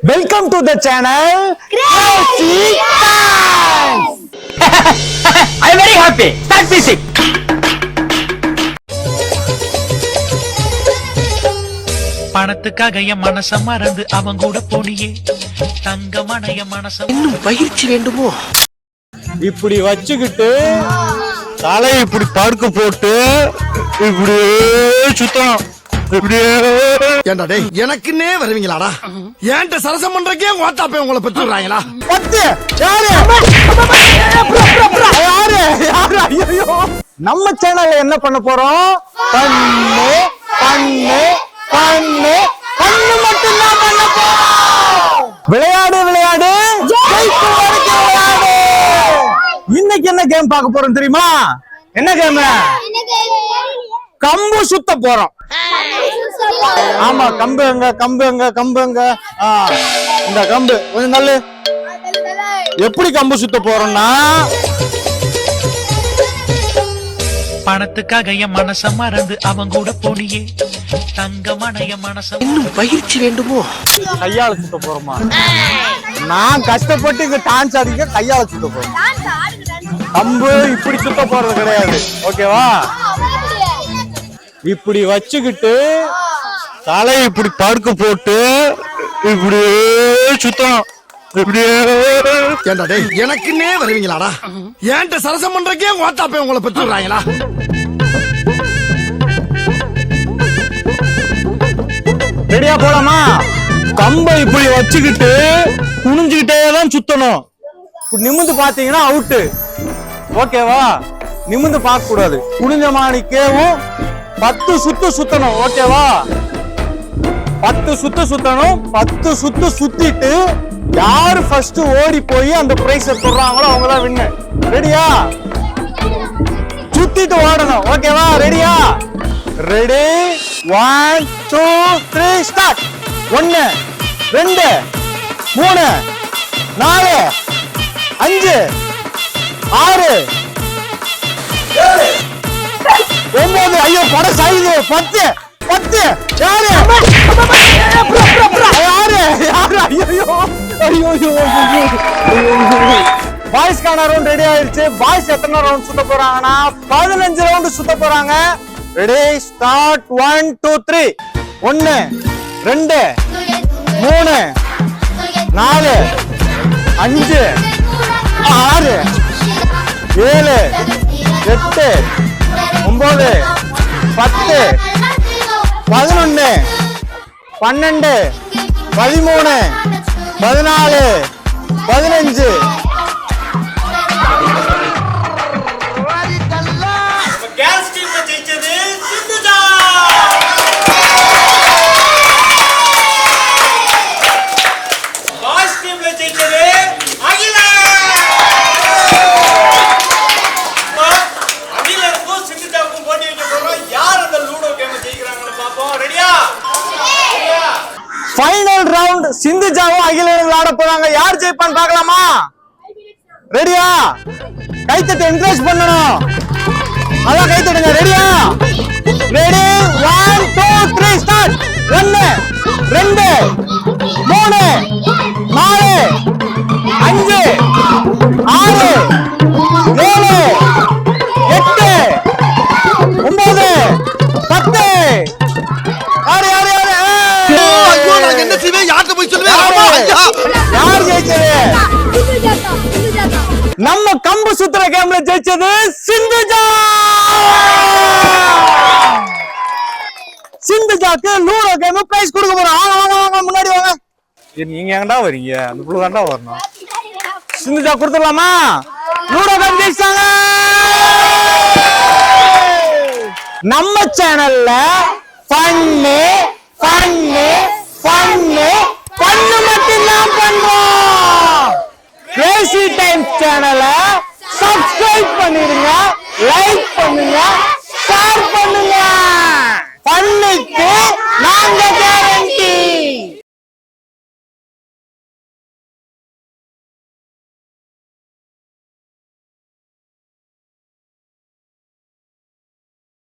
Welcome to the channel Crazy Dance. I am very happy. Start music. பணத்துக்காக என் மனச மறந்து அவன் கூட போனியே தங்கமான என் மனச இன்னும் பயிற்சி வேண்டுமோ? இப்படி வச்சுக்கிட்டு தலை இப்படி படுக்க போட்டு இப்படியே சுத்தணும். ஏண்டா டேய் எனக்குன்னே வருவீங்களாடா? ஏன்ட்ட சரசம் பண்றக்கே வாட்டாப்பே உங்களை பெற்றுறாங்களா? பத்து யாரு யாரு யாரு? ஐயோ, நம்ம சேனல்ல என்ன பண்ண போறோம்? பண்ணு பண்ணு பண்ணு பண்ணு மட்டும் தான் பண்ண போறோம். விளையாடு விளையாடு ஜெயிக்கும் வரைக்கும் விளையாடு. இன்னைக்கு என்ன கேம் பார்க்க போறோம் தெரியுமா? என்ன கேம்? கம்பு சுத்த போறோம். ஆமா, கம்பு எங்க கம்பு எங்க கம்பு எங்க? இந்த கம்பு கொஞ்சம் நல்ல. எப்படி கம்பு சுத்த போறோம்னா, பணத்துக்காக என் மனச மறந்து அவன் கூட போனியே தங்கமான என் மனச இன்னும் பயிற்சி வேண்டுமோ? கையால சுத்த போறோமா? நான் கஷ்டப்பட்டு இங்க டான்ஸ் ஆடிக்க கையால சுத்த போறோம். கம்பு இப்படி சுத்த போறது கிடையாது, ஓகேவா? இப்படி வச்சுக்கிட்டு தலை இப்படி படுக்க போட்டு இப்படியே சுத்தணும். ஏண்டா டேய் எனக்குன்னே வருவீங்களாடா? ஏன்ட்ட சரசம் பண்றக்கே வாட்டாப்பே உங்களை பெற்றுறாங்களா? ரெடியா போலாமா? கம்பை இப்படி வச்சுக்கிட்டு குனிஞ்சுக்கிட்டே தான் சுத்தணும். நிமிந்து பாத்தீங்கன்னா அவுட்டு, ஓகேவா? நிமிந்து பார்க்க கூடாது. குனிஞ்ச மாணிக்கேவும் 10 சுத்து சுத்தணும், ஓகேவா? 10 சுத்து சுத்தணும். 10 சுத்து சுத்திட்டு யாரு ஃபர்ஸ்ட் ஓடி போய் அந்த பிரைஸ் தொடுறாங்களோ அவங்க தான் வின்னு. ரெடியா? சுத்திட்டு ஓடணும், ஓகேவா? ரெடியா? ரெடி? 1 2 3 ஸ்டார்ட். 1 2 3 4 5 6 7 9. ஐயோ பட சைது. 10 10 யாரு யாரு யாரு? ஐயோ ஐயோ. பாய்ஸ்க்கான ரவுண்ட் ரெடி ஆயிருச்சு. பாய்ஸ் எத்தனை ரவுண்ட் சுத்த போறாங்கன்னா 15 ரவுண்ட் சுத்த போறாங்க. Ready start. 1 2 3. 1 2 3 4 5 6 7 8 9 10 11 12 13 14 15. கேர்ள்ஸ் டீம்ல ஜெயிச்சது சிந்துஜா. பாய்ஸ் டீம்ல ஜெயிச்சது அகிலா. அகிலருக்கும் சிந்துஜாவுக்கும் போட்டி வைக்க போறோம். யார் அந்த லூடோ கேம் ஜெயிக்கிறாங்கன்னு பாப்போம். ரெடியா? ஃபைனல் ரவுண்ட் சிந்துஜாவும் அகிலனும் விளையாட போறாங்க. யார் ஜெயிப்பான்னு பார்க்கலாமா? ரெடியா? கைத்தட்டி என்கரேஜ் பண்ணணும். அதான் கைத்தட்டுங்க. ரெடியா? Ready 1 2 3 start. 1 2 3 4 5 6 7 8 9 10. யாரு யாரு யாரு? ஐயோ நான் என்ன செய்வேன்? யார்ட்ட போய் சொல்லுவேன்? ஆமா ஐயா. யார் ஜெயிச்சது? நம்ம கம்பு சுத்துற கேம்ல ஜெயிச்சது சிந்துஜா. சிந்துஜாக்கு லூடோ கேம் பிரைஸ் கொடுக்க போறோம். வாங்க வாங்க முன்னாடி வாங்க. நீங்க எங்கடா வரீங்க? அந்த புள்ள தான்டா வரணும். சிந்துஜா கொடுத்துடலாமா? லூடோ கேம் ஜெயிச்சாங்க. நம்ம சேனல்ல ஃபன்னு